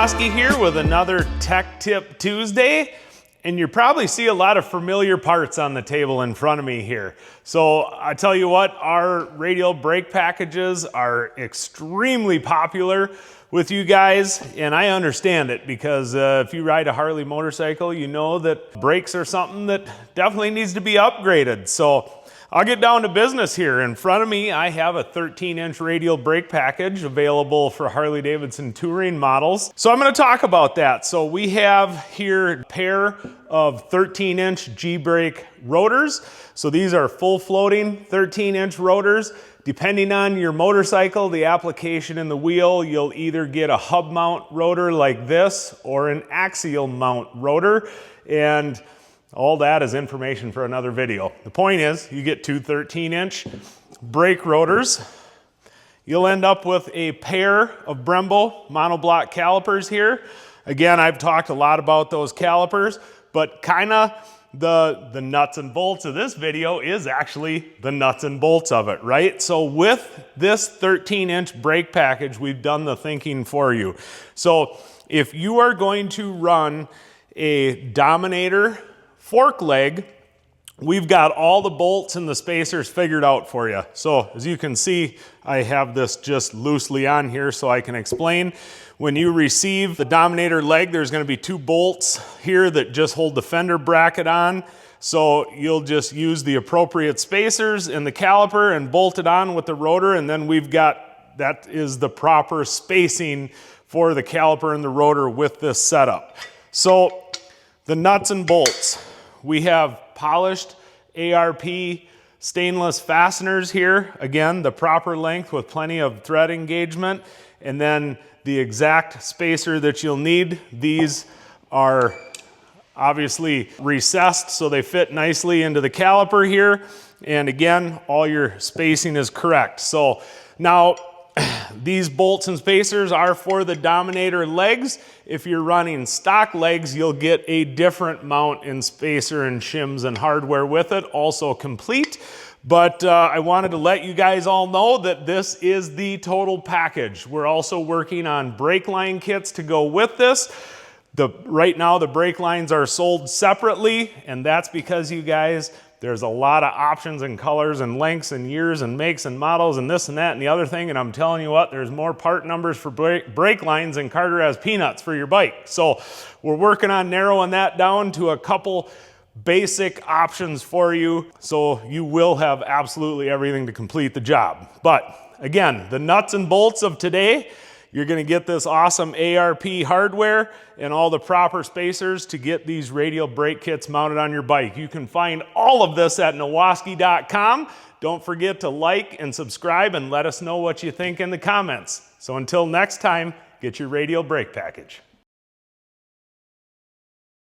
Nowaskey here with another Tech Tip Tuesday, and you probably see a lot of familiar parts on the table in front of me here. So I tell you what, our radial brake packages are extremely popular with you guys, and I understand it because if you ride a Harley motorcycle, you know that brakes are something that definitely needs to be upgraded. So I'll get down to business here. In front of me, I have a 13-inch radial brake package available for Harley-Davidson touring models. So I'm going to talk about that. So we have here a pair of 13-inch G-brake rotors. So these are full floating 13-inch rotors. Depending on your motorcycle, the application in the wheel, you'll either get a hub mount rotor like this or an axial mount rotor. And all that is information for another video. The point is, you get two 13-inch brake rotors. You'll end up with a pair of Brembo monoblock calipers here. Again, I've talked a lot about those calipers, but kinda the nuts and bolts of this video is actually the nuts and bolts of it, right? So with this 13-inch brake package, we've done the thinking for you. So if you are going to run a Dominator fork leg, we've got all the bolts and the spacers figured out for you. So as you can see, I have this just loosely on here so I can explain. When you receive the Dominator leg, there's going to be two bolts here that just hold the fender bracket on. So you'll just use the appropriate spacers in the caliper and bolt it on with the rotor, and then we've got, that is the proper spacing for the caliper and the rotor with this setup. So the nuts and bolts. We have polished ARP stainless fasteners here. Again, the proper length with plenty of thread engagement, and then the exact spacer that you'll need. These are obviously recessed so they fit nicely into the caliper here. And again, all your spacing is correct. So now these bolts and spacers are for the Dominator legs. If you're running stock legs, you'll get a different mount and spacer and shims and hardware with it, also complete. But I wanted to let you guys all know that this is the total package. We're also working on brake line kits to go with this. Right now, the brake lines are sold separately, and that's because you guys, there's a lot of options and colors and lengths and years and makes and models and this and that and the other thing. And I'm telling you what, there's more part numbers for brake lines than Carter has peanuts for your bike. So we're working on narrowing that down to a couple basic options for you. So you will have absolutely everything to complete the job. But again, the nuts and bolts of today, you're going to get this awesome ARP hardware and all the proper spacers to get these radial brake kits mounted on your bike. You can find all of this at Nowaskey.com. Don't forget to like and subscribe and let us know what you think in the comments. So until next time, get your radial brake package.